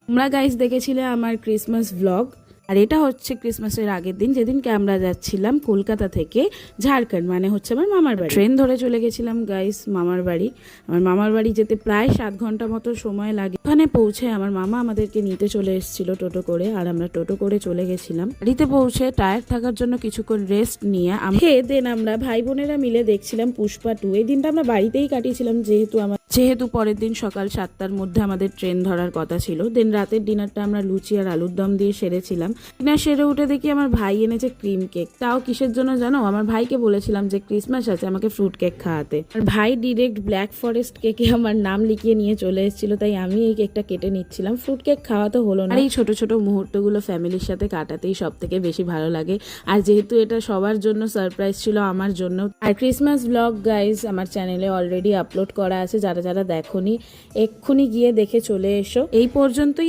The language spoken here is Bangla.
তোমরা গাইস দেখেছিলে আমার ক্রিসমাস ব্লগ। আর এটা হচ্ছে ক্রিসমাসের আগের দিন, যেদিনকে আমরা যাচ্ছিলাম কলকাতা থেকে ঝাড়খণ্ড, মানে হচ্ছে আমার মামার বাড়ি। ট্রেন ধরে চলে গেছিলাম গাইস মামার বাড়ি। আমার মামার বাড়ি যেতে প্রায় 7 ঘন্টা মতো সময় লাগে। ওখানে পৌঁছে আমার মামা আমাদেরকে নিতে চলে এসেছিল টোটো করে, আর আমরা টোটো করে চলে গেছিলাম। বাড়িতে পৌঁছে টায়ার্ড থাকার জন্য কিছুক্ষণ রেস্ট নিয়ে দেন আমরা ভাই বোনেরা মিলে দেখছিলাম পুষ্পা 2। এই দিনটা আমরা বাড়িতেই কাটিয়েছিলাম, যেহেতু পরের দিন সকাল 7টার মধ্যে আমাদের ট্রেন ধরার কথা ছিল। দেন রাতের ডিনারটা আমরা লুচি আর আলুর দম দিয়ে সেরেছিলাম। ডিনার সেরে উঠে দেখি আমার ভাই এনেছে ক্রিম কেক। তাও কিসের জন্য জানো? আমার ভাইকে বলেছিলাম যে ক্রিসমাস আছে, আমাকে ফ্রুট কেক খাওয়াতে। আর ভাই ডিরেক্ট ব্ল্যাক ফরেস্ট কেকে আমার নাম লিখিয়ে নিয়ে চলে এসেছিল, তাই আমি এই কেকটা কেটে নিচ্ছিলাম। ফ্রুট কেক খাওয়া তো হলো না। আর এই ছোট ছোট মুহূর্তগুলো ফ্যামিলির সাথে কাটাতেই সব থেকে বেশি ভালো লাগে। আর যেহেতু এটা সবার জন্য সারপ্রাইজ ছিল, আমার জন্য। আর ক্রিসমাস ব্লগ গাইজ আমার চ্যানেলে অলরেডি আপলোড করা আছে, যারা যারা দেখোনি এক্ষুনি গিয়ে দেখে চলে এসো। এই পর্যন্তই।